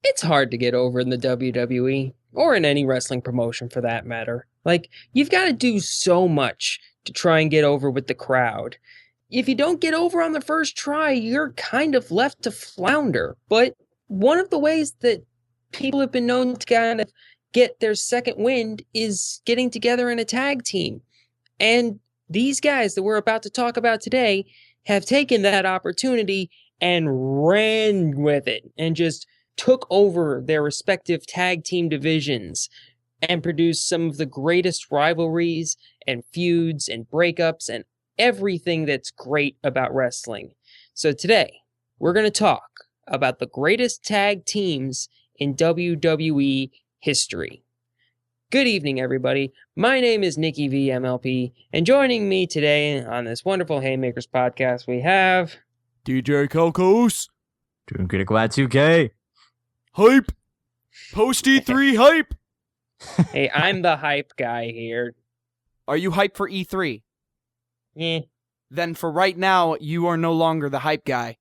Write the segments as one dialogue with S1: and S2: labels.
S1: It's hard to get over in the WWE, or in any wrestling promotion for that matter. Like, you've got to do so much to try and get over with the crowd. If you don't get over on the first try, you're kind of left to flounder. But one of the ways that people have been known to kind of get their second wind is getting together in a tag team. And these guys that we're about to talk about today have taken that opportunity and ran with it and just took over their respective tag team divisions and produced some of the greatest rivalries and feuds and breakups and everything that's great about wrestling. So today, we're going to talk about the greatest tag teams in WWE history. Good evening, everybody. My name is Nikki V MLP, and joining me today on this wonderful Haymakers podcast, we have
S2: DJ Calcos.
S3: Doing good at Glad 2K.
S2: Hype. Post E3 hype.
S1: Hey, I'm the hype guy here.
S2: Are you hyped for E3?
S1: Yeah.
S2: Then for right now, you are no longer the hype guy.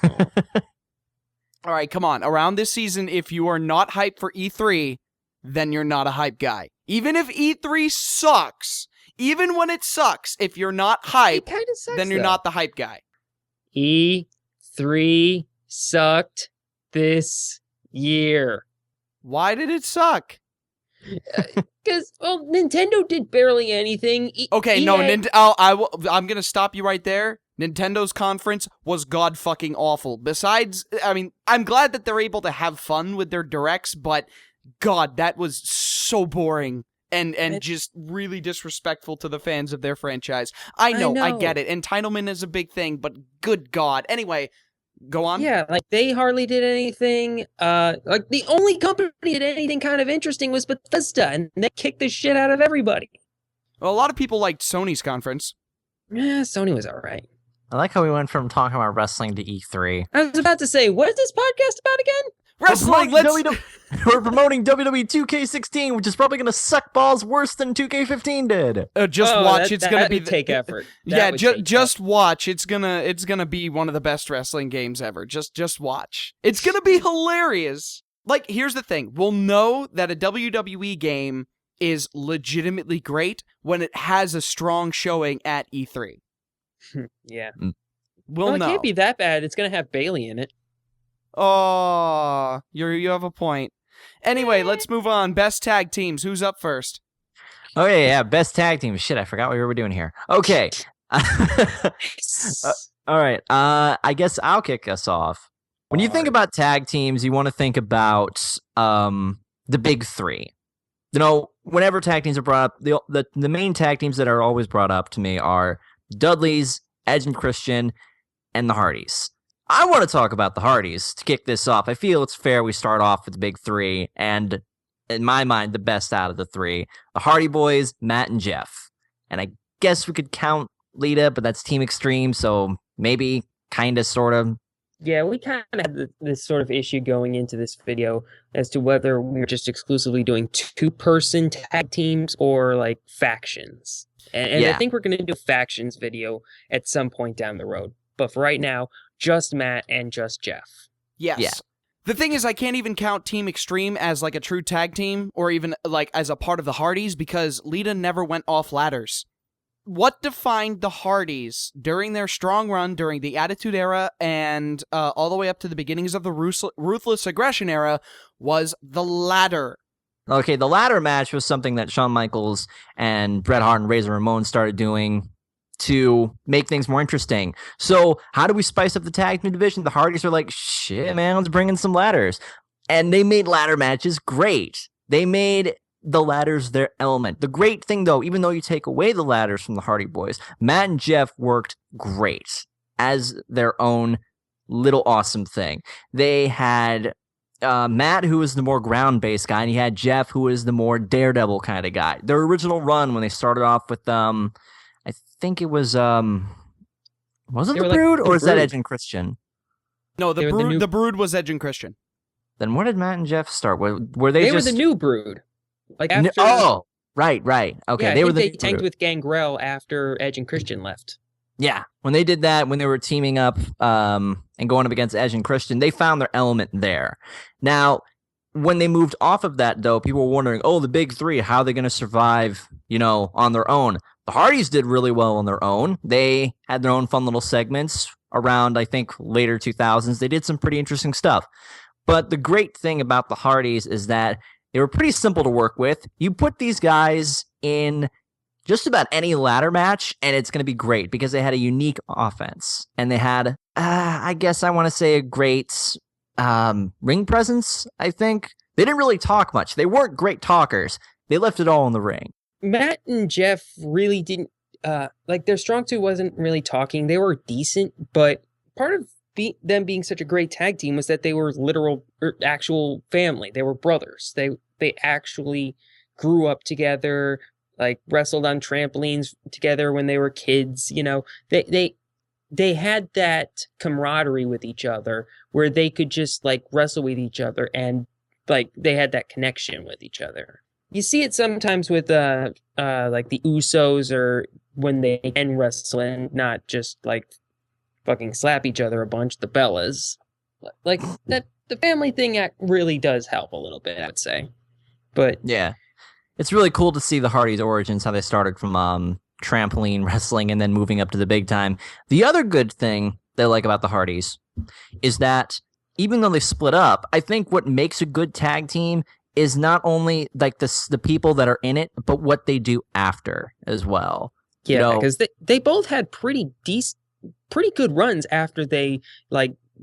S2: All right, come on. Around this season, if you are not hyped for E3, then you're not a hype guy. Even if E3 sucks, even when it sucks, if you're not hyped, then you're not the hype guy.
S1: E3 sucked this year.
S2: Why did it suck?
S1: Because, well, Nintendo did barely anything.
S2: Okay, no, I'm going to stop you right there. Nintendo's conference was god-fucking awful. Besides, I mean, I'm glad that they're able to have fun with their directs, but God, that was so boring and just really disrespectful to the fans of their franchise. I know, I get it. Entitlement is a big thing, but good God. Anyway, go on.
S1: Yeah, like they hardly did anything. Like the only company that did anything kind of interesting was Bethesda, and they kicked the shit out of everybody.
S2: Well, a lot of people liked Sony's conference.
S1: Yeah, Sony was all right.
S3: I like how we went from talking about wrestling to E3.
S1: I was about to say, what is this podcast about again?
S2: Wrestling,
S3: We're promoting WWE 2K16, which is probably going to suck balls worse than 2K15 did.
S2: Just watch, it's going to be
S1: take effort.
S2: Just watch. It's gonna be one of the best wrestling games ever. Just watch. It's gonna be hilarious. Like, here's the thing: we'll know that a WWE game is legitimately great when it has a strong showing at E3.
S1: Yeah.
S2: We'll know.
S1: It can't be that bad. It's gonna have Bayley in it.
S2: Oh, you have a point. Anyway, let's move on. Best tag teams. Who's up first?
S3: Okay, yeah, best tag team. Shit, I forgot what we were doing here. Okay. All right. I guess I'll kick us off. When you think about tag teams, you want to think about the big three. You know, whenever tag teams are brought up, the main tag teams that are always brought up to me are Dudley's, Edge and Christian, and the Hardys. I want to talk about the Hardys to kick this off. I feel it's fair we start off with the big three, and in my mind, the best out of the three. The Hardy Boys, Matt and Jeff. And I guess we could count Lita, but that's Team Extreme, so maybe, kind of, sort of.
S1: Yeah, we kind of had this sort of issue going into this video as to whether we were just exclusively doing two-person tag teams or, like, factions. And I think we're going to do a factions video at some point down the road. But for right now, just Matt and just Jeff.
S2: Yes. Yeah. The thing is, I can't even count Team Extreme as like a true tag team or even like as a part of the Hardys because Lita never went off ladders. What defined the Hardys during their strong run during the Attitude Era and all the way up to the beginnings of the Ruthless Aggression Era was the ladder.
S3: Okay, the ladder match was something that Shawn Michaels and Bret Hart and Razor Ramon started doing to make things more interesting. So how do we spice up the tag team division? The Hardys are like, shit, man, let's bring in some ladders. And they made ladder matches great. They made the ladders their element. The great thing, though, even though you take away the ladders from the Hardy Boys, Matt and Jeff worked great as their own little awesome thing. They had Matt, who was the more ground-based guy, and he had Jeff, who was the more daredevil kind of guy. Their original run, when they started off with I think it was was it the Brood, or is that Edge and Christian?
S2: No, the Brood was Edge and Christian.
S3: Then where did Matt and Jeff start? Were
S1: they were the new Brood. Like after,
S3: right. Okay,
S1: yeah,
S3: they were the
S1: they tanked with Gangrel after Edge and Christian left.
S3: Yeah, when they did that, when they were teaming up and going up against Edge and Christian, they found their element there. Now, when they moved off of that, though, people were wondering, oh, the big three, how are they going to survive, on their own? The Hardys did really well on their own. They had their own fun little segments around, I think, later 2000s. They did some pretty interesting stuff. But the great thing about the Hardys is that they were pretty simple to work with. You put these guys in just about any ladder match, and it's going to be great because they had a unique offense. And they had, I guess I want to say, a great ring presence, I think. They didn't really talk much. They weren't great talkers. They left it all in the ring.
S1: Matt and Jeff really didn't, their strong suit wasn't really talking. They were decent, but part of them being such a great tag team was that they were actual family. They were brothers. They actually grew up together, wrestled on trampolines together when they were kids. They had that camaraderie with each other where they could just wrestle with each other, and they had that connection with each other. You see it sometimes with the Usos, or when they can wrestle and not just fucking slap each other a bunch, the Bellas. That the family thing really does help a little bit, I'd say. But
S3: yeah, it's really cool to see the Hardys' origins, how they started from trampoline wrestling and then moving up to the big time. The other good thing that I like about the Hardys is that even though they split up, I think what makes a good tag team is not only the people that are in it, but what they do after as well.
S1: Yeah, because they both had pretty good runs after they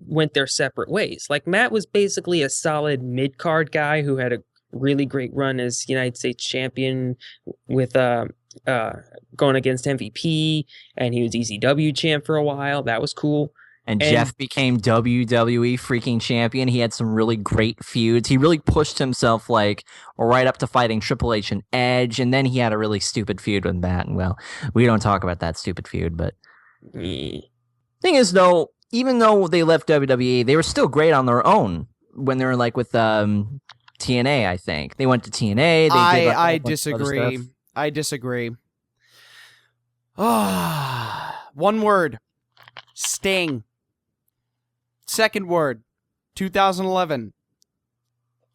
S1: went their separate ways. Matt was basically a solid mid-card guy who had a really great run as United States champion with going against MVP, and he was ECW champ for a while. That was cool.
S3: And Jeff became WWE freaking champion. He had some really great feuds. He really pushed himself right up to fighting Triple H and Edge, and then he had a really stupid feud with Matt. And well, we don't talk about that stupid feud, but thing is, though, even though they left WWE, they were still great on their own when they were with TNA, I think. They went to TNA.
S2: I disagree. I disagree. One word. Sting. Second word. 2011.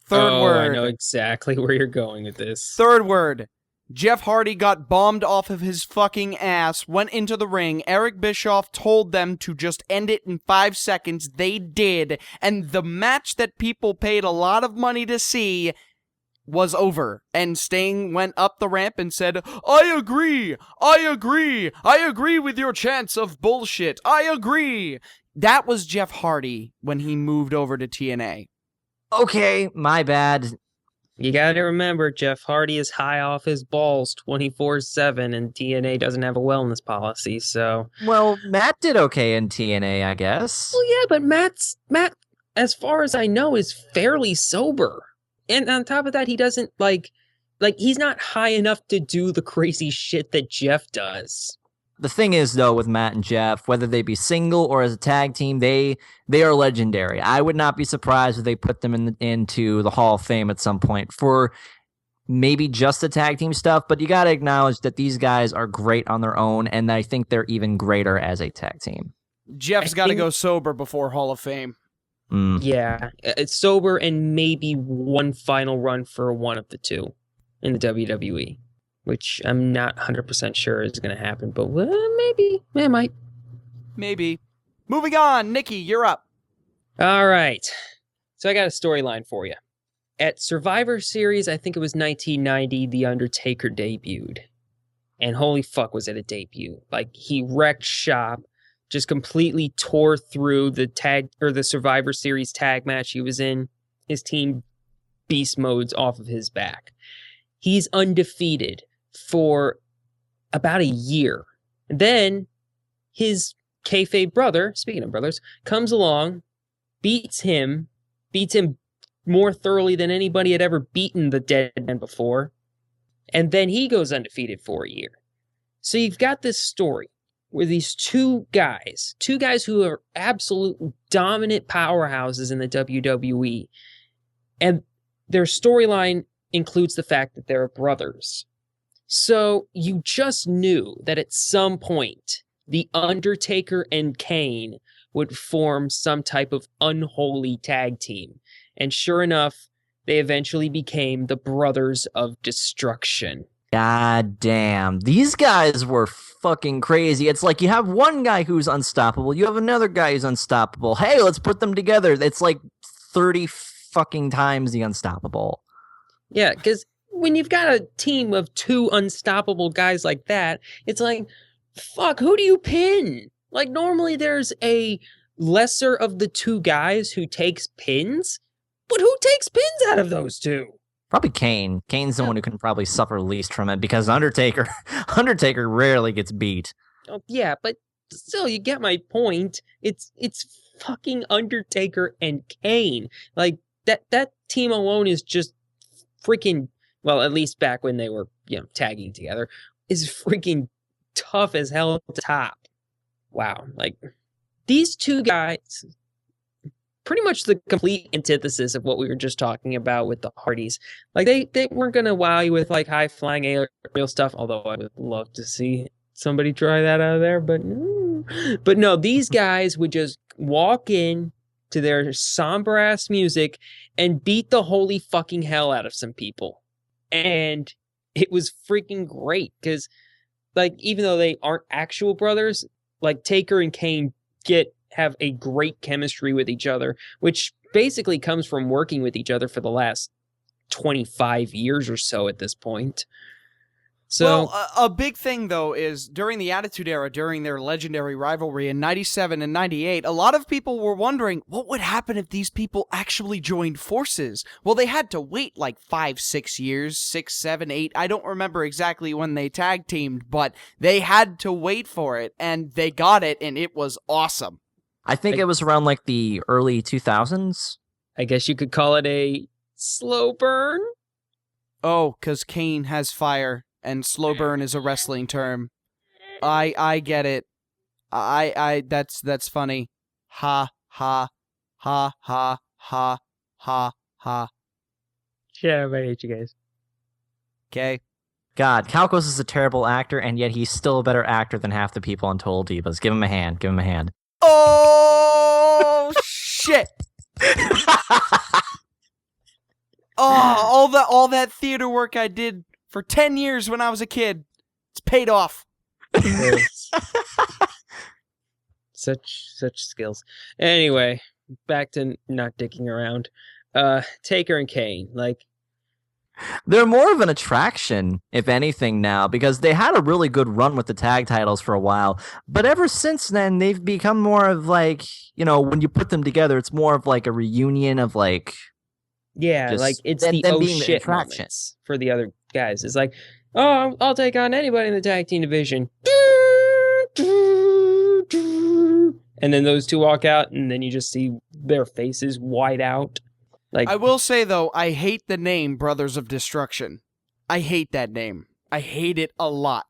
S2: Third word.
S1: I know exactly where you're going with this.
S2: Third word. Jeff Hardy got bombed off of his fucking ass, went into the ring. Eric Bischoff told them to just end it in 5 seconds. They did. And the match that people paid a lot of money to see was over. And Sting went up the ramp and said, I agree with your chants of bullshit. I agree. That was Jeff Hardy when he moved over to TNA.
S3: Okay, my bad.
S1: You gotta remember, Jeff Hardy is high off his balls 24/7, and TNA doesn't have a wellness policy, so...
S3: Well, Matt did okay in TNA, I guess.
S1: Well, yeah, but Matt, as far as I know, is fairly sober. And on top of that, he doesn't, he's not high enough to do the crazy shit that Jeff does.
S3: The thing is, though, with Matt and Jeff, whether they be single or as a tag team, they are legendary. I would not be surprised if they put them into the Hall of Fame at some point for maybe just the tag team stuff, but you got to acknowledge that these guys are great on their own, and I think they're even greater as a tag team.
S2: Jeff's got to go sober before Hall of Fame.
S1: Yeah, it's sober and maybe one final run for one of the two in the WWE. Which I'm not 100% sure is going to happen, but maybe. It might.
S2: Maybe. Moving on, Nikki, you're up.
S1: All right. So I got a storyline for you. At Survivor Series, I think it was 1990, The Undertaker debuted. And holy fuck was it a debut. He wrecked shop, just completely tore through the Survivor Series tag match he was in. His team beast modes off of his back. He's undefeated for about a year. And then his kayfabe brother, speaking of brothers, comes along, beats him more thoroughly than anybody had ever beaten the Dead Man before. And then he goes undefeated for a year. So you've got this story where these two guys who are absolute dominant powerhouses in the WWE, and their storyline includes the fact that they're brothers. So you just knew that at some point The Undertaker and Kane would form some type of unholy tag team. And sure enough, they eventually became the Brothers of Destruction.
S3: God damn. These guys were fucking crazy. It's like you have one guy who's unstoppable. You have another guy who's unstoppable. Hey, let's put them together. It's like 30 fucking times the unstoppable.
S1: Yeah, because when you've got a team of two unstoppable guys like that, it's like, fuck, who do you pin? Like, normally there's a lesser of the two guys who takes pins, but who takes pins out of those two?
S3: Probably Kane. Kane's the one who can probably suffer least from it because Undertaker rarely gets beat.
S1: Oh, yeah, but still, you get my point. It's fucking Undertaker and Kane. Like, that team alone is just freaking, well, at least back when they were, tagging together, is freaking tough as hell at the top. Wow. Like, these two guys, pretty much the complete antithesis of what we were just talking about with the Hardys. Like, they weren't going to wow you with, like, high-flying aerial stuff, although I would love to see somebody try that out of there, but no, these guys would just walk in to their somber-ass music and beat the holy fucking hell out of some people. And it was freaking great, because, like, even though they aren't actual brothers, like, Taker and Kane have a great chemistry with each other, which basically comes from working with each other for the last 25 years or so at this point. So,
S2: well, a big thing, though, is during the Attitude Era, during their legendary rivalry in 97 and 98, a lot of people were wondering what would happen if these people actually joined forces. Well, they had to wait like 5, 6 years, 6, 7, 8. I don't remember exactly when they tag teamed, but they had to wait for it, and they got it, and it was awesome.
S3: I think it was around like the early 2000s.
S1: I guess you could call it a slow burn.
S2: Oh, because Kane has fire. And slow burn is a wrestling term. I get it. That's funny. Ha ha ha ha ha ha ha.
S1: Yeah, I hate you guys.
S2: Okay.
S3: God, Calcos is a terrible actor, and yet he's still a better actor than half the people on Total Divas. Give him a hand. Give him a hand.
S2: Oh shit. Oh, all that theater work I did for 10 years when I was a kid. It's paid off.
S1: Such skills. Anyway, back to not dicking around. Taker and Kane, like,
S3: they're more of an attraction, if anything, now, because they had a really good run with the tag titles for a while. But ever since then, they've become more of like, when you put them together, it's more of like a reunion of like,
S1: yeah, like it's the oh shit moments for the other guys. It's like, oh, I'll take on anybody in the tag team division. And then those two walk out, and then you just see their faces wide out. Like,
S2: I will say, though, I hate the name Brothers of Destruction. I hate that name. I hate it a lot.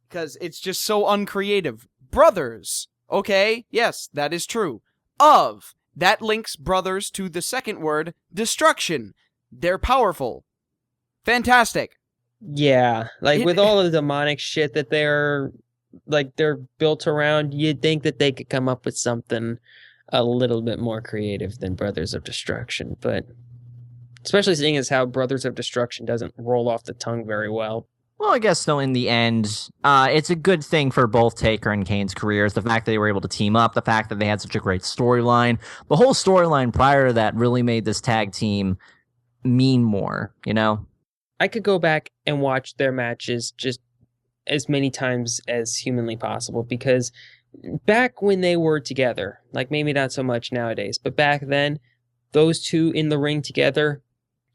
S2: Because it's just so uncreative. Brothers. Okay, yes, that is true. Of. That links brothers to the second word, destruction. They're powerful. Fantastic.
S1: Yeah, like with all of the demonic shit that they're built around, you'd think that they could come up with something a little bit more creative than Brothers of Destruction, but especially seeing as how Brothers of Destruction doesn't roll off the tongue very well.
S3: Well, I guess, though, in the end, it's a good thing for both Taker and Kane's careers. The fact that they were able to team up, the fact that they had such a great storyline. The whole storyline prior to that really made this tag team mean more,
S1: I could go back and watch their matches just as many times as humanly possible, because back when they were together, like maybe not so much nowadays, but back then, those two in the ring together,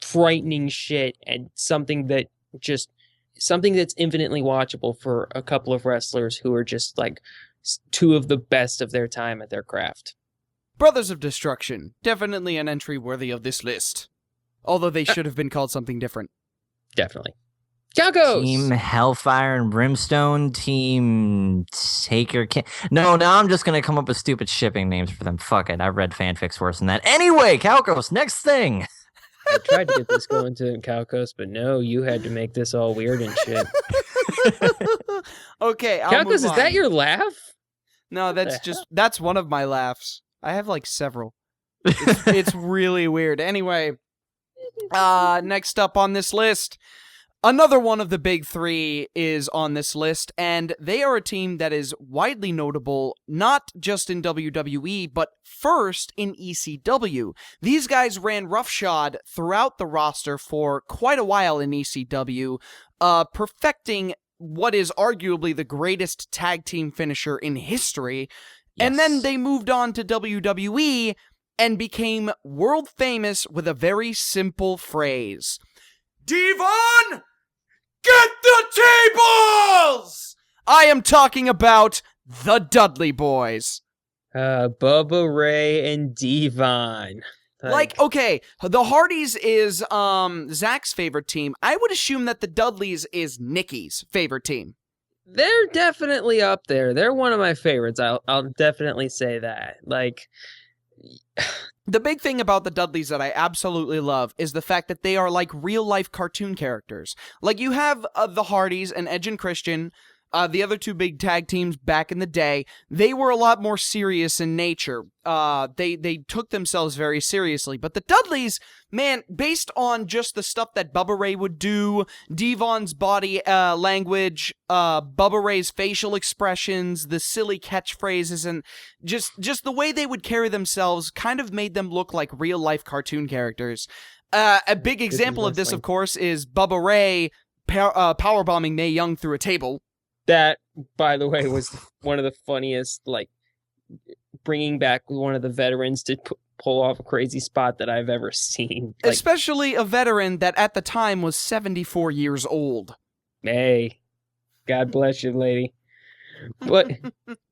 S1: frightening shit, and something that's infinitely watchable for a couple of wrestlers who are just like two of the best of their time at their craft.
S2: Brothers of Destruction, definitely an entry worthy of this list. Although they should have been called something different.
S1: Definitely. Calcos!
S3: Team Hellfire and Brimstone, Team Taker. No, now I'm just going to come up with stupid shipping names for them. Fuck it. I've read fanfics worse than that. Anyway, Calcos, next thing.
S1: I tried to get this going to Calcos, but no, you had to make this all weird and shit.
S2: Okay, I'll
S1: Calculus,
S2: move
S1: is that
S2: on.
S1: your laugh?
S2: No,
S1: the
S2: that's one of my laughs. I have like several. It's really weird. Anyway, next up on this list, another one of the big three is on this list, and they are a team that is widely notable, not just in WWE, but first in ECW. These guys ran roughshod throughout the roster for quite a while in ECW, perfecting what is arguably the greatest tag team finisher in history.
S3: Yes.
S2: And then they moved on to WWE and became world famous with a very simple phrase. Devon, get the tables! I am talking about the Dudley Boyz.
S1: Bubba Ray and Devon.
S2: Like, okay, the Hardys is Zach's favorite team. I would assume that the Dudleys is Nikki's favorite team.
S1: They're definitely up there. They're one of my favorites. I'll definitely say that. Like,
S2: the big thing about the Dudleys that I absolutely love is the fact that they are like real-life cartoon characters. Like, you have the Hardys and Edge and Christian, the other two big tag teams back in the day. They were a lot more serious in nature. They took themselves very seriously. But the Dudleys, man, based on just the stuff that Bubba Ray would do, Devon's body language, Bubba Ray's facial expressions, the silly catchphrases, and just the way they would carry themselves kind of made them look like real-life cartoon characters. A big example of this, of course, is Bubba Ray powerbombing Mae Young through a table.
S1: that, by the way, was one of the funniest, like, bringing back one of the veterans to pull off a crazy spot that I've ever seen. Like,
S2: especially a veteran that at the time was 74 years old.
S1: hey, God bless you, lady. But,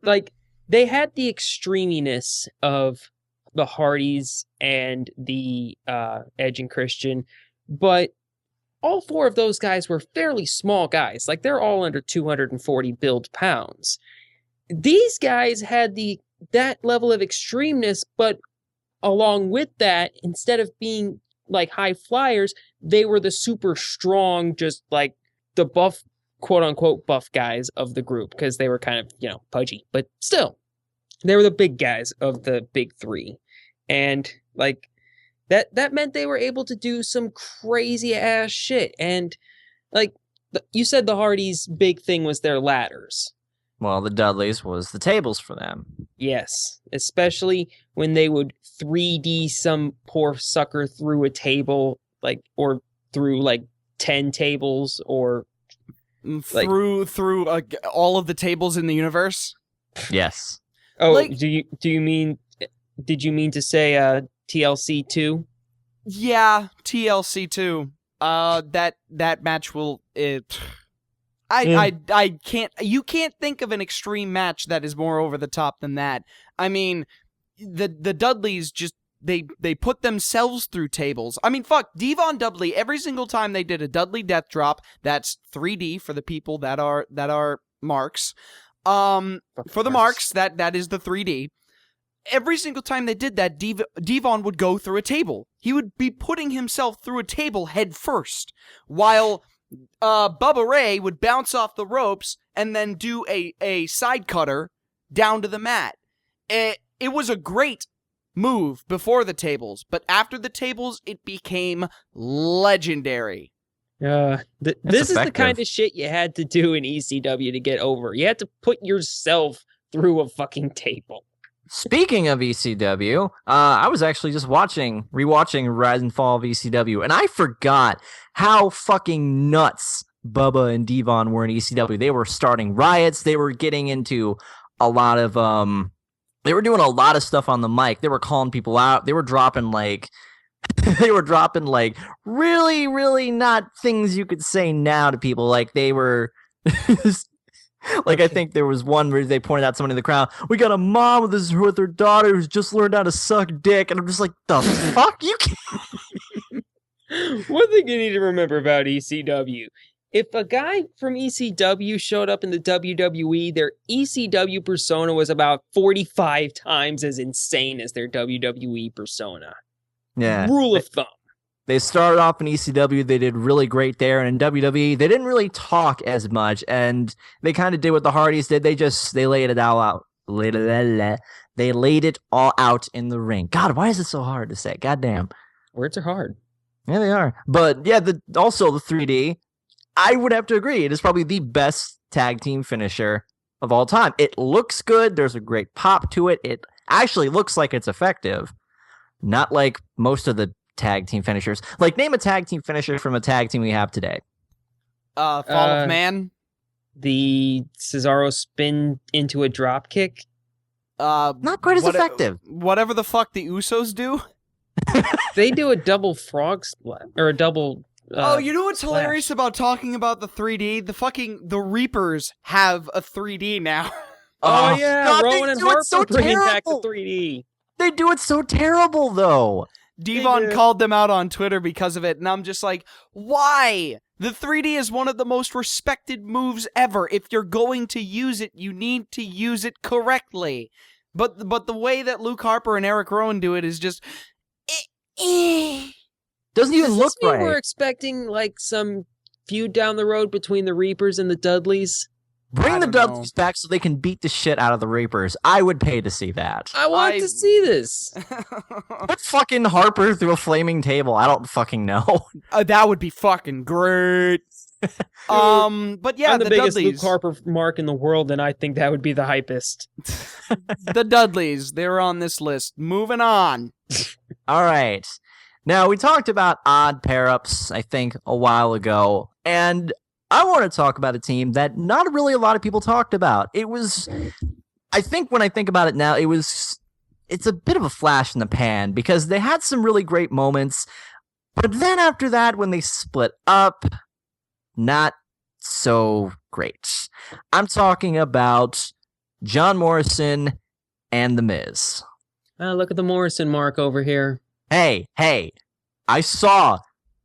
S1: like, they had the extreminess of the Hardys and the Edge and Christian, but all four of those guys were fairly small guys. Like, they're all under 240 build pounds. These guys had that level of extremeness, but along with that, instead of being like high flyers, they were the super strong, just like the buff, quote unquote, buff guys of the group, because they were kind of, pudgy, but still, they were the big guys of the big three. And like, that meant they were able to do some crazy ass shit. And like you said, the Hardys' big thing was their ladders.
S3: Well, the Dudleys was the tables for them.
S1: Yes, especially when they would 3D some poor sucker through a table, like, or through like 10 tables, or like,
S2: through all of the tables in the universe.
S3: Yes.
S1: Oh,
S2: like,
S1: did you mean to say TLC 2?
S2: Yeah, TLC 2. That match will I can't. You can't think of an extreme match that is more over the top than that. I mean, the Dudleys just they put themselves through tables. I mean, fuck, Devon Dudley. Every single time they did a Dudley Death Drop, that's 3D for the people that are marks. For the marks, that is the 3D. Every single time they did that, Devon would go through a table. He would be putting himself through a table head first, while Bubba Ray would bounce off the ropes and then do a side cutter down to the mat. It was a great move before the tables, but after the tables, it became legendary.
S1: This is the kind of shit you had to do in ECW to get over. You had to put yourself through a fucking table.
S3: Speaking of ECW, I was actually just rewatching Rise and Fall of ECW, and I forgot how fucking nuts Bubba and Devon were in ECW. They were starting riots. They were getting into a lot of, they were doing a lot of stuff on the mic. They were calling people out. They were dropping like really, really not things you could say now to people. Like they were... Like, I think there was one where they pointed out somebody in the crowd, we got a mom with her daughter who's just learned how to suck dick. And I'm just like, the fuck? You can't.
S1: One thing you need to remember about ECW, if a guy from ECW showed up in the WWE, their ECW persona was about 45 times as insane as their WWE persona.
S3: Yeah.
S1: Rule of thumb.
S3: They started off in ECW. They did really great there. And in WWE, they didn't really talk as much. And they kind of did what the Hardys did. They laid it all out. They laid it all out in the ring. God, why is it so hard to say? Goddamn.
S1: Words are hard.
S3: Yeah, they are. But yeah, also the 3D, I would have to agree. It is probably the best tag team finisher of all time. It looks good. There's a great pop to it. It actually looks like it's effective. Not like most of the tag team finishers. Like, name a tag team finisher from a tag team we have today.
S2: Fall of Man.
S1: The Cesaro spin into a drop kick.
S3: Not quite as effective.
S2: Whatever the fuck the Usos do.
S1: They do a double frog splat or a double.
S2: You know what's hilarious about talking about the 3D? The Reapers have a 3D now.
S1: Oh yeah,
S3: God,
S1: Rowan and Harper
S3: so
S1: bringing back the
S3: terrible.
S1: 3D.
S3: They do it so terrible, though.
S2: Devon called them out on Twitter because of it, and I'm just like, why? The 3D is one of the most respected moves ever. If you're going to use it, you need to use it correctly. But the way that Luke Harper and Eric Rowan do it is just...
S3: Doesn't even look right.
S1: We're expecting like some feud down the road between the Reapers and the Dudleys.
S3: Bring the Dudleys back so they can beat the shit out of the Reapers. I would pay to see that.
S1: I want to see this.
S3: Put fucking Harper through a flaming table. I don't fucking know.
S2: That would be fucking great. But yeah,
S1: I'm the biggest
S2: Dudleys.
S1: Luke Harper mark in the world, and I think that would be the hypest.
S2: The Dudleys, they're on this list. Moving on.
S3: All right. Now, we talked about odd pair-ups, I think, a while ago, and I want to talk about a team that not really a lot of people talked about. It was, I think when I think about it now, it's a bit of a flash in the pan because they had some really great moments, but then after that, when they split up, not so great. I'm talking about John Morrison and The Miz.
S1: Look at the Morrison mark over here.
S3: Hey, I saw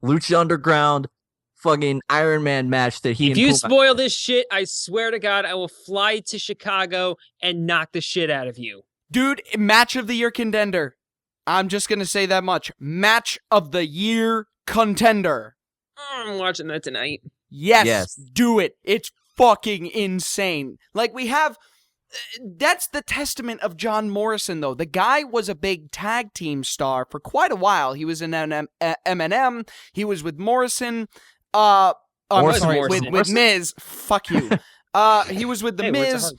S3: Lucha Underground fucking Iron Man match that he...
S1: If you spoil this shit, I swear to God, I will fly to Chicago and knock the shit out of you.
S2: Dude, match of the year contender. I'm just going to say that much. Match of the year contender.
S1: I'm watching that tonight.
S2: Yes, do it. It's fucking insane. Like, we have... That's the testament of John Morrison, though. The guy was a big tag team star for quite a while. He was in M&M. He was with Morrison. With Miz. Fuck you. He was with the Miz.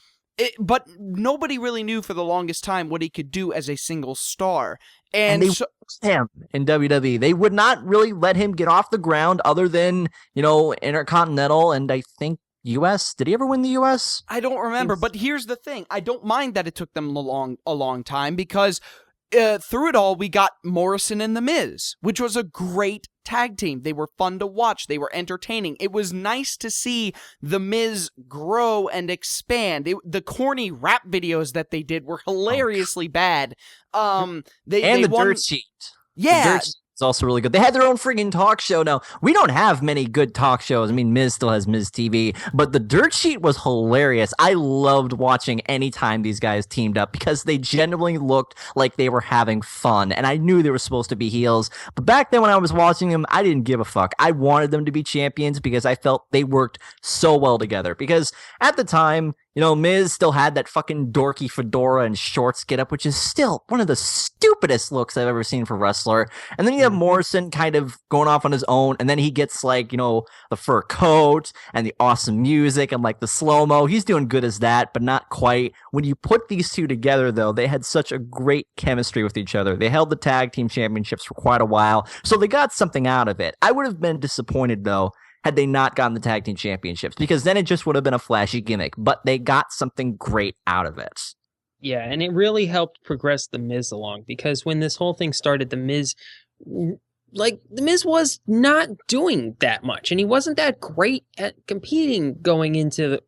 S2: But nobody really knew for the longest time what he could do as a single star. And
S3: they used him in WWE. They would not really let him get off the ground other than, Intercontinental and I think U.S. Did he ever win the U.S.?
S2: I don't remember, but here's the thing. I don't mind that it took them a long time because through it all, we got Morrison and The Miz, which was a great tag team. They were fun to watch. They were entertaining. It was nice to see The Miz grow and expand. The corny rap videos that they did were hilariously bad. They won...
S3: Dirt Sheet.
S2: Yeah.
S3: It's also really good. They had their own friggin' talk show now. We don't have many good talk shows. I mean, Miz still has Miz TV, but the Dirt Sheet was hilarious. I loved watching any time these guys teamed up because they genuinely looked like they were having fun, and I knew they were supposed to be heels. But back then when I was watching them, I didn't give a fuck. I wanted them to be champions because I felt they worked so well together. Because at the time, Miz still had that fucking dorky fedora and shorts get up, which is still one of the stupidest looks I've ever seen for a wrestler. And then you have Morrison kind of going off on his own, and then he gets the fur coat and the awesome music and the slow-mo. He's doing good as that, but not quite. When you put these two together, though, they had such a great chemistry with each other. They held the tag team championships for quite a while, so they got something out of it. I would have been disappointed, though, had they not gotten the tag team championships, because then it just would have been a flashy gimmick, but they got something great out of it.
S1: Yeah, and it really helped progress The Miz along, because when this whole thing started, The Miz was not doing that much, and he wasn't that great at competing going into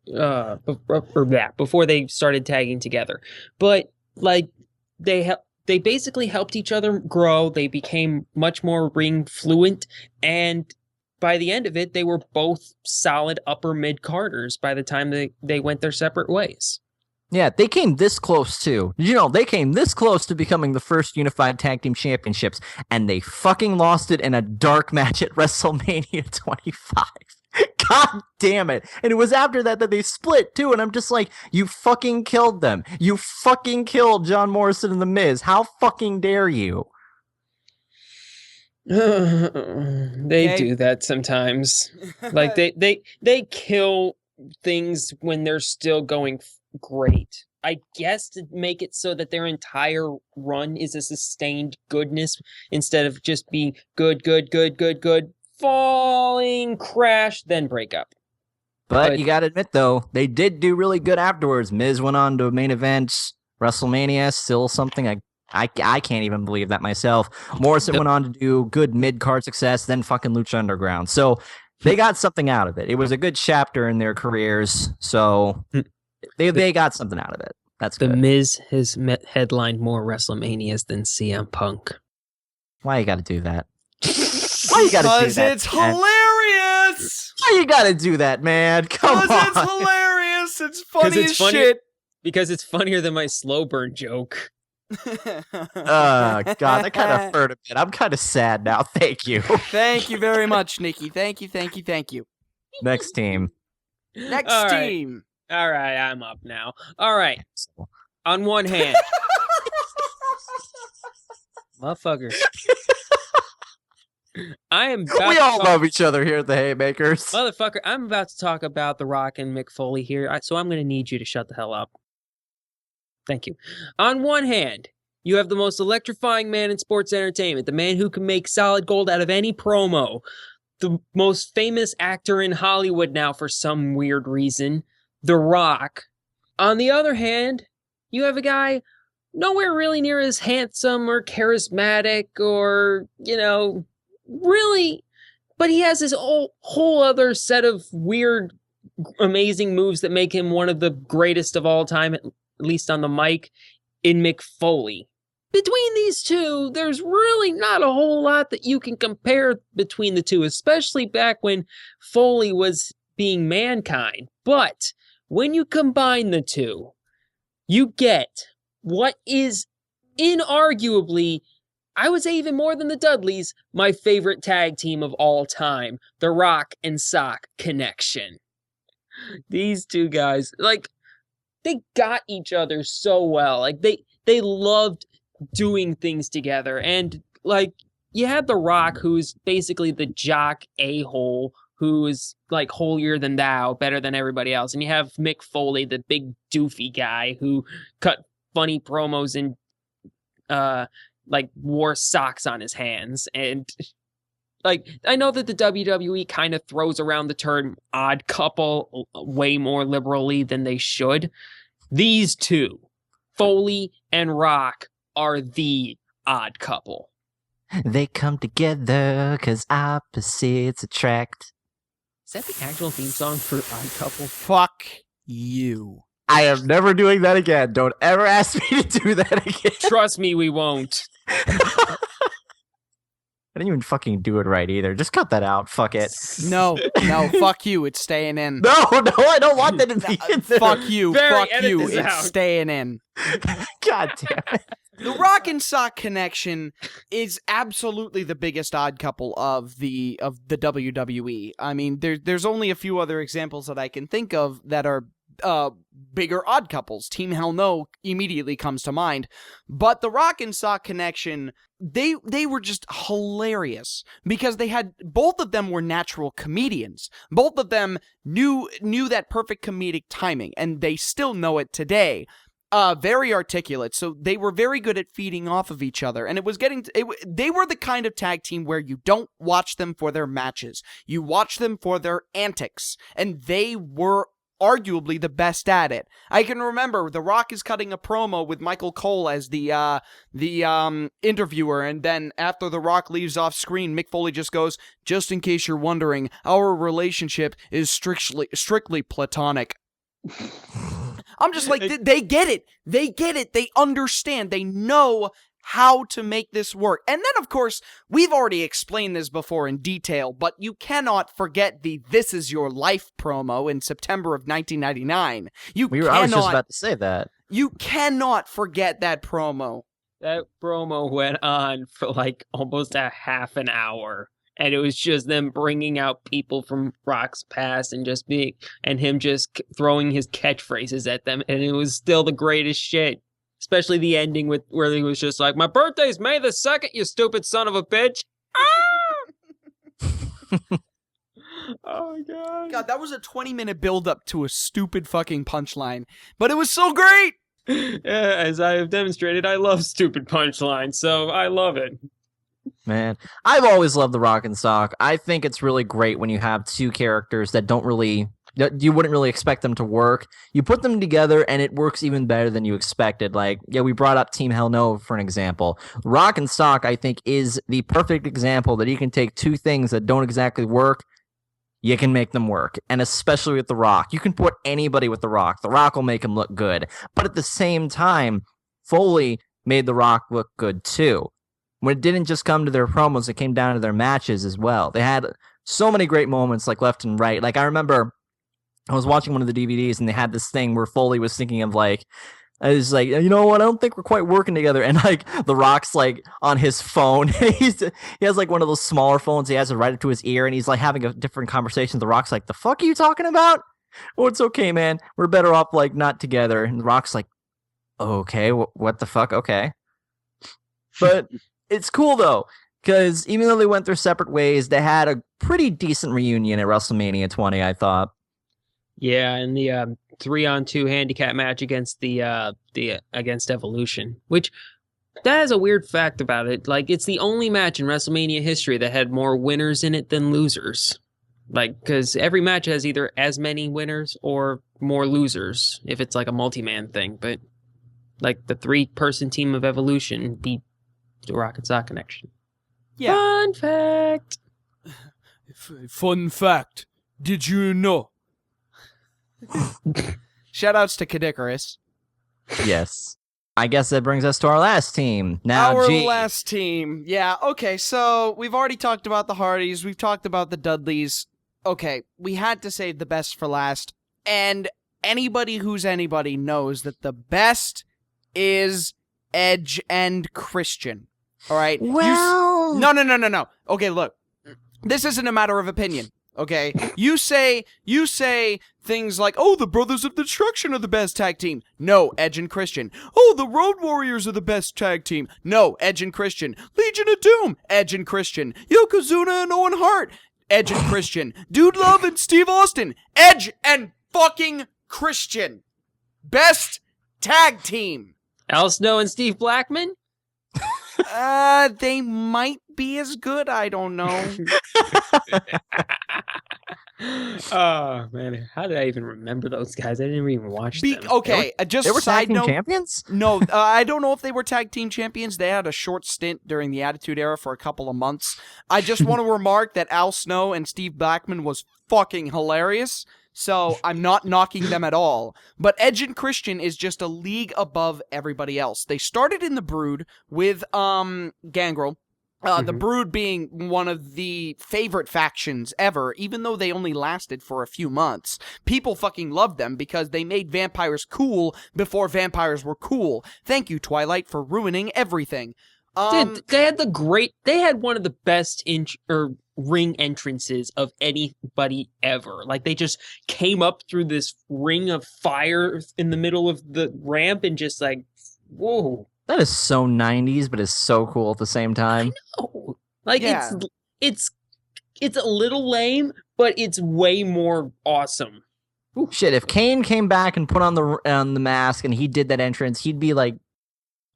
S1: before they started tagging together. But they basically helped each other grow. They became much more ring fluent, and by the end of it, they were both solid upper mid-carders by the time they went their separate ways.
S3: Yeah, they came this close too. Did you know they came this close to becoming the first unified tag team championships, and they fucking lost it in a dark match at WrestleMania 25. God damn it. And it was after that they split too, and I'm just like, you fucking killed them. You fucking killed John Morrison and The Miz. How fucking dare you?
S1: They do that sometimes. Like they kill things when they're still going great. I guess to make it so that their entire run is a sustained goodness instead of just being good, falling, crash, then break up.
S3: But you gotta admit though, they did do really good afterwards. Miz went on to main event WrestleMania, still something I can't even believe that myself. Morrison went on to do good mid-card success, then fucking Lucha Underground. So they got something out of it. It was a good chapter in their careers, so they got something out of it. That's good.
S1: The Miz has headlined more WrestleManias than CM Punk.
S3: Why you gotta do that? Why you gotta do that?
S2: Because it's hilarious!
S3: Why you gotta do that, man? Come on.
S2: Because it's hilarious! It's funny as shit!
S1: Because it's funnier than my slow burn joke.
S3: God, that kind of hurt a bit. I'm kind of sad now. Thank you.
S2: Thank you very much, Nikki. Thank you.
S3: Next team.
S2: Next team.
S1: All right, I'm up now. All right. On one hand, motherfucker. We all
S3: love each other here at the Haymakers.
S1: Motherfucker, I'm about to talk about The Rock and Mick Foley here, so I'm going to need you to shut the hell up. Thank you. On one hand, you have the most electrifying man in sports entertainment, the man who can make solid gold out of any promo, the most famous actor in Hollywood now for some weird reason, The Rock. On the other hand, you have a guy nowhere really near as handsome or charismatic or, really, but he has his whole other set of weird, amazing moves that make him one of the greatest of all time, at least on the mic, in Mick Foley. Between these two, there's really not a whole lot that you can compare between the two, especially back when Foley was being Mankind. But when you combine the two, you get what is inarguably, I would say even more than the Dudleys, my favorite tag team of all time, the Rock and Sock Connection. These two guys, they got each other so well. They loved doing things together. And you had The Rock, who's basically the jock a-hole, who is holier than thou, better than everybody else. And you have Mick Foley, the big doofy guy who cut funny promos and wore socks on his hands. And I know that the WWE kind of throws around the term odd couple way more liberally than they should. These two, Foley and Rock, are the odd couple.
S3: They come together because opposites attract.
S1: Is that the actual theme song for Odd Couple?
S2: Fuck you.
S3: I am never doing that again. Don't ever ask me to do that again.
S1: Trust me, we won't.
S3: I didn't even fucking do it right either. Just cut that out. Fuck it.
S2: No, fuck you. It's staying in.
S3: No, I don't want that to be in there.
S2: Fuck you. It's
S1: out.
S2: Staying in.
S3: God damn it.
S2: The Rock and Sock Connection is absolutely the biggest odd couple of the WWE. I mean, there's only a few other examples that I can think of that are bigger odd couples. Team Hell No immediately comes to mind. But the Rock and Sock Connection, they were just hilarious because both of them were natural comedians. Both of them knew that perfect comedic timing, and they still know it today. Very articulate, so they were very good at feeding off of each other, and they were the kind of tag team where you don't watch them for their matches, you watch them for their antics, and they were arguably the best at it. I can remember The Rock is cutting a promo with Michael Cole as the interviewer, and then after The Rock leaves off screen, Mick Foley just goes, "Just in case you're wondering, our relationship is strictly platonic." I'm just like, they get it. They understand. They know how to make this work. And then, of course, we've already explained this before in detail, but you cannot forget the This Is Your Life promo in September of 1999.
S3: I was just about to say that.
S2: You cannot forget that promo.
S1: That promo went on for like almost a half an hour. And it was just them bringing out people from Rock's past and him just throwing his catchphrases at them. And it was still the greatest shit. Especially the ending where he was just like, my birthday's May the 2nd, you stupid son of a bitch. Ah! Oh, my God.
S2: God, that was a 20-minute build-up to a stupid fucking punchline. But it was so great!
S1: Yeah, as I have demonstrated, I love stupid punchlines, so I love it.
S3: Man, I've always loved The Rock and Sock. I think it's really great when you have two characters that you wouldn't really expect them to work. You put them together and it works even better than you expected. Like, yeah, we brought up Team Hell No for an example. Rock and Sock, I think, is the perfect example that you can take two things that don't exactly work, you can make them work. And especially with The Rock. You can put anybody with The Rock. The Rock will make him look good. But at the same time, Foley made The Rock look good too. When it didn't just come to their promos, it came down to their matches as well. They had so many great moments, like left and right. Like, I remember I was watching one of the DVDs and they had this thing where Foley was thinking of like, I was like, you know what? I don't think we're quite working together. And like The Rock's like on his phone. He has like one of those smaller phones. He has it right up to his ear and he's like having a different conversation. The Rock's like, the fuck are you talking about? Oh, it's okay, man. We're better off like not together. And The Rock's like, okay, what the fuck? Okay. But it's cool though, because even though they went their separate ways, they had a pretty decent reunion at WrestleMania 20, I thought.
S1: Yeah, and the 3-on-2 handicap match against against Evolution, which that has a weird fact about it. Like, it's the only match in WrestleMania history that had more winners in it than losers. Like, because every match has either as many winners or more losers if it's like a multi-man thing. But like the 3-person team of Evolution beat the Rock and Sock Connection.
S2: Yeah.
S1: Fun fact.
S2: Fun fact. Did you know? Shoutouts to Kadikarus.
S3: Yes. I guess that brings us to our last team. Now,
S2: our last team. Yeah, okay, so we've already talked about the Hardys. We've talked about the Dudleys. Okay, we had to save the best for last. And anybody who's anybody knows that the best is Edge and Christian. All right?
S3: Well...
S2: No. Okay, look. This isn't a matter of opinion. Okay, you say things like, oh, the Brothers of Destruction are the best tag team. No, Edge and Christian. Oh, the Road Warriors are the best tag team. No, Edge and Christian. Legion of Doom, Edge and Christian. Yokozuna and Owen Hart, Edge and Christian. Dude Love and Steve Austin, Edge and fucking Christian. Best tag team.
S1: Al Snow and Steve Blackman?
S2: They might be as good. I don't know.
S1: Oh man, how did I even remember those guys? I didn't even watch them.
S2: Okay, just
S3: they were
S2: side
S3: tag team
S2: note.
S3: Champions?
S2: No, I don't know if they were tag team champions. They had a short stint during the Attitude Era for a couple of months. I just want to remark that Al Snow and Steve Blackman was fucking hilarious. So I'm not knocking them at all. But Edge and Christian is just a league above everybody else. They started in the Brood with Gangrel. The Brood being one of the favorite factions ever, even though they only lasted for a few months. People fucking loved them because they made vampires cool before vampires were cool. Thank you, Twilight, for ruining everything.
S1: Dude, they had one of the best ring entrances of anybody ever. Like, they just came up through this ring of fire in the middle of the ramp and just like, whoa.
S3: That is so 90s, but it's so cool at the same time.
S1: I know. Like, yeah. It's a little lame, but it's way more awesome.
S3: Ooh. Shit, if Kane came back and put on the mask and he did that entrance, he'd be like,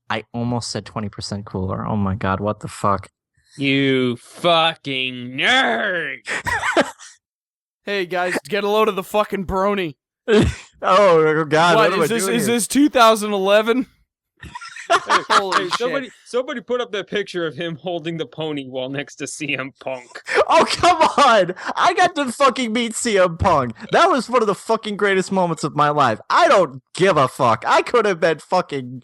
S3: I almost said 20% cooler. Oh my god, what the fuck?
S1: You fucking nerd!
S2: Hey guys, get a load of the fucking brony.
S3: Oh god,
S2: what is this 2011?
S1: Holy shit. Somebody put up that picture of him holding the pony while next to CM Punk.
S3: Oh, come on! I got to fucking meet CM Punk. That was one of the fucking greatest moments of my life. I don't give a fuck. I could have been fucking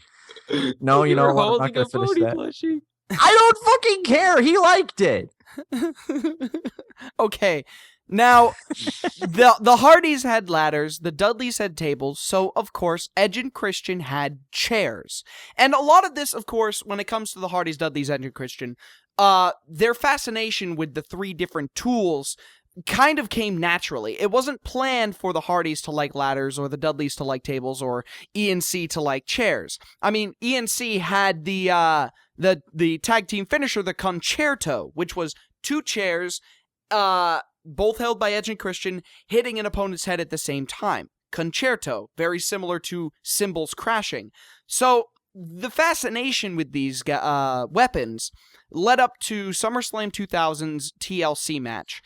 S3: No, you know
S1: were
S3: what? I'm not
S1: holding
S3: going
S1: a
S3: to finish
S1: pony
S3: that.
S1: plushie.
S3: I don't fucking care. He liked it.
S2: Okay. Now, the Hardys had ladders, the Dudleys had tables, so, of course, Edge and Christian had chairs. And a lot of this, of course, when it comes to the Hardys, Dudleys, Edge, and Christian, their fascination with the three different tools kind of came naturally. It wasn't planned for the Hardys to like ladders, or the Dudleys to like tables, or ENC to like chairs. I mean, ENC had the tag team finisher, the Concerto, which was 2 chairs, both held by Edge and Christian, hitting an opponent's head at the same time. Concerto, very similar to cymbals crashing. So, the fascination with these weapons led up to SummerSlam 2000's TLC match.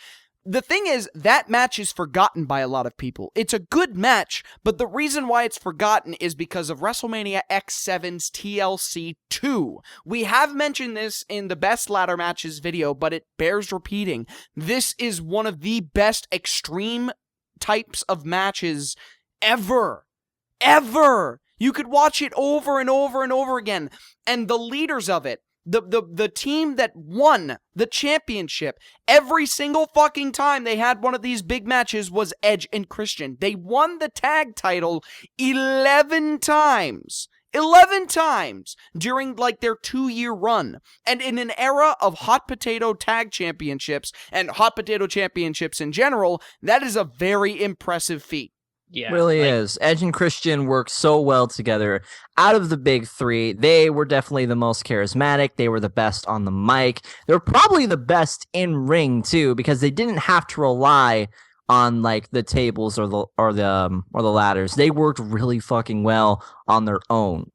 S2: The thing is, that match is forgotten by a lot of people. It's a good match, but the reason why it's forgotten is because of WrestleMania X7's TLC 2. We have mentioned this in the best ladder matches video, but it bears repeating. This is one of the best extreme types of matches ever. Ever! You could watch it over and over and over again. And the leaders of it, the team that won the championship every single fucking time they had one of these big matches was Edge and Christian. They won the tag title 11 times. 11 times during like their 2-year run. And in an era of hot potato tag championships and hot potato championships in general, that is a very impressive feat.
S1: Yeah,
S3: really is. Edge and Christian work so well together. Out of the big three, they were definitely the most charismatic. They were the best on the mic. They were probably the best in ring too, because they didn't have to rely on like the tables or the ladders. They worked really fucking well on their own.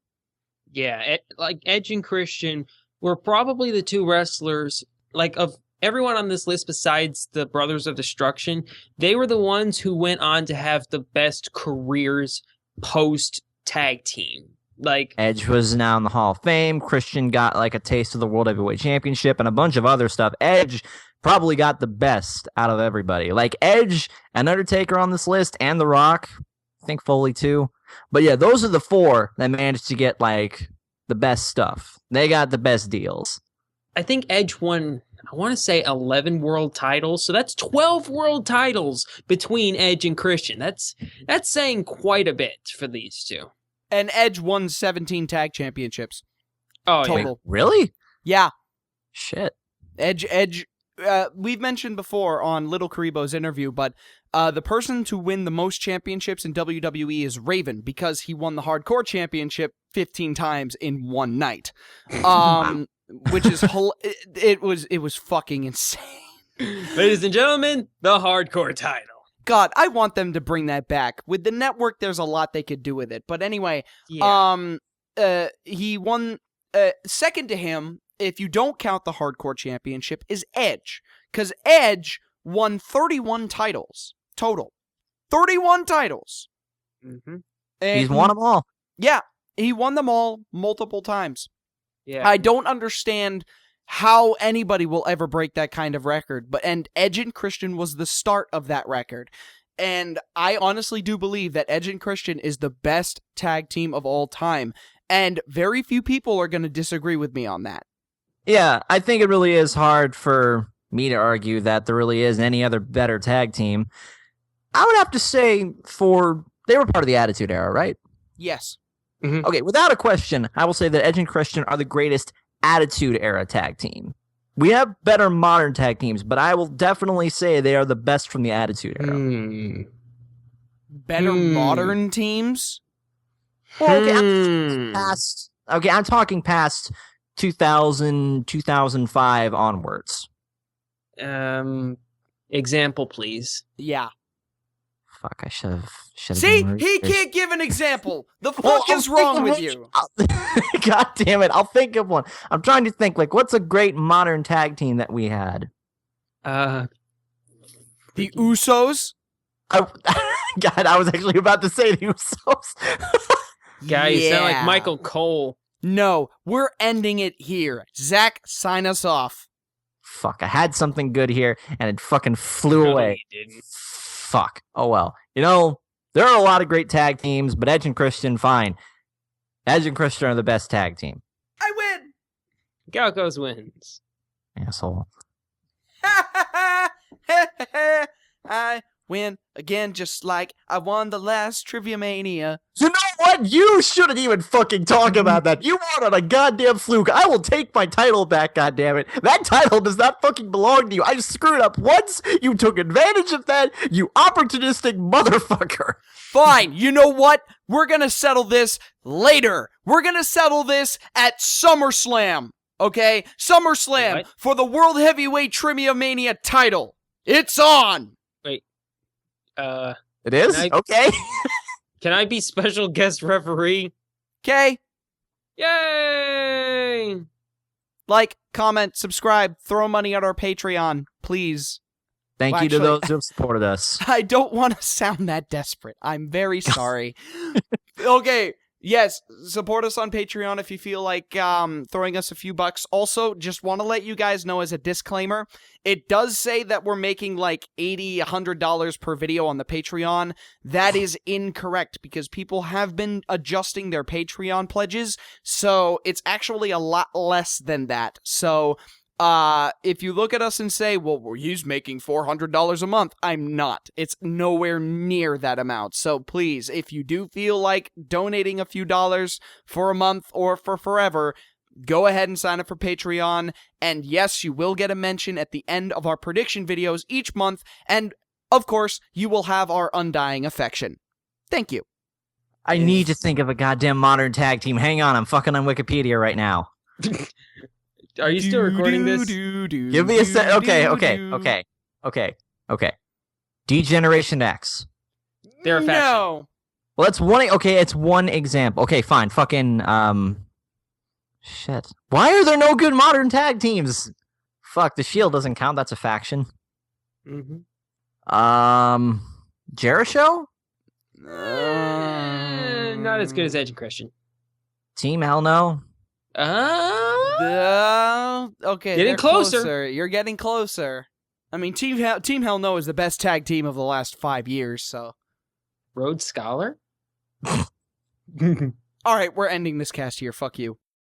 S1: Yeah, like Edge and Christian were probably the 2 wrestlers, like of everyone on this list besides the Brothers of Destruction, they were the ones who went on to have the best careers post tag team. Like
S3: Edge was now in the Hall of Fame. Christian got like a taste of the World Heavyweight Championship and a bunch of other stuff. Edge probably got the best out of everybody. Like Edge and Undertaker on this list, and The Rock, I think Foley too. But yeah, those are the 4 that managed to get like the best stuff. They got the best deals.
S1: I think Edge won, I want to say 11 world titles. So that's 12 world titles between Edge and Christian. That's saying quite a bit for these 2.
S2: And Edge won 17 tag championships.
S1: Oh,
S2: total.
S3: Wait, really?
S2: Yeah.
S3: Shit.
S2: Edge, we've mentioned before on Little Karibo's interview, but the person to win the most championships in WWE is Raven, because he won the Hardcore Championship 15 times in one night. Which is it was fucking insane.
S1: Ladies and gentlemen, the Hardcore title.
S2: God, I want them to bring that back. With the network, there's a lot they could do with it. But anyway, he won. Second to him, if you don't count the Hardcore Championship, is Edge, because Edge won 31 titles total. 31 titles.
S1: Mm-hmm.
S3: He's won them all.
S2: Yeah, he won them all multiple times.
S1: Yeah.
S2: I don't understand how anybody will ever break that kind of record, and Edge and Christian was the start of that record. And I honestly do believe that Edge and Christian is the best tag team of all time, and very few people are going to disagree with me on that.
S3: Yeah, I think it really is hard for me to argue that there really is any other better tag team. I would have to say they were part of the Attitude Era, right?
S2: Yes.
S1: Mm-hmm.
S3: Okay, without a question, I will say that Edge and Christian are the greatest Attitude Era tag team. We have better modern tag teams, but I will definitely say they are the best from the Attitude Era.
S2: Better modern teams?
S3: Well, okay, I'm talking past 2000, 2005 onwards.
S1: Example, please.
S2: Yeah.
S3: Fuck, I should have.
S2: See, he can't give an example. The fuck is wrong with you?
S3: God damn it! I'll think of one. I'm trying to think. Like, what's a great modern tag team that we had?
S2: The Usos.
S3: God, I was actually about to say the Usos.
S1: Guy, you sound like Michael Cole.
S2: No, we're ending it here. Zach, sign us off.
S3: Fuck, I had something good here, and it fucking flew away.
S1: You didn't.
S3: Fuck. Oh well. You know, there are a lot of great tag teams, but Edge and Christian, fine. Edge and Christian are the best tag team.
S2: I win.
S1: Galcos wins.
S3: Asshole.
S2: I win again, just like I won the last Trivia Mania.
S3: You know what? You shouldn't even fucking talk about that. You won on a goddamn fluke. I will take my title back, goddammit. That title does not fucking belong to you. I screwed up once. You took advantage of that, you opportunistic motherfucker.
S2: Fine, you know what? We're gonna settle this later. We're gonna settle this at SummerSlam. Okay? SummerSlam
S1: What?
S2: for the World Heavyweight Trivia Mania title. It's on!
S1: Wait.
S3: It is?
S1: Can I-
S3: Okay.
S1: Can I be special guest referee?
S2: Okay?
S1: Yay!
S2: Like, comment, subscribe, throw money at our Patreon, please.
S3: Thank
S2: Well,
S3: you to
S2: actually-
S3: those who have supported us.
S2: I don't want to sound that desperate. I'm very sorry. Okay, yes, support us on Patreon if you feel like throwing us a few bucks. Also, just want to let you guys know as a disclaimer, it does say that we're making like $80, $100 per video on the Patreon. That is incorrect because people have been adjusting their Patreon pledges, so it's actually a lot less than that. So if you look at us and say, well, he's making $400 a month, I'm not. It's nowhere near that amount. So please, if you do feel like donating a few dollars for a month or for forever, go ahead and sign up for Patreon. And yes, you will get a mention at the end of our prediction videos each month. And of course, you will have our undying affection. Thank you.
S3: I need to think of a goddamn modern tag team. Hang on, I'm fucking on Wikipedia right now.
S1: Are you still recording this?
S3: Give me a sec. Okay. D-Generation X.
S1: They're a faction.
S2: No.
S3: Well, that's one. Okay, it's one example. Okay, fine. Fucking shit. Why are there no good modern tag teams? Fuck, the Shield doesn't count. That's a faction.
S1: Mm-hmm.
S3: Jericho?
S1: Not as good as Edge and Christian.
S3: Team Hell No.
S2: Okay,
S1: Getting
S2: they're
S1: closer.
S2: You're getting closer. I mean, Team Hell No is the best tag team of the last 5 years, so.
S1: Rhodes Scholar?
S2: All right, we're ending this cast here. Fuck you.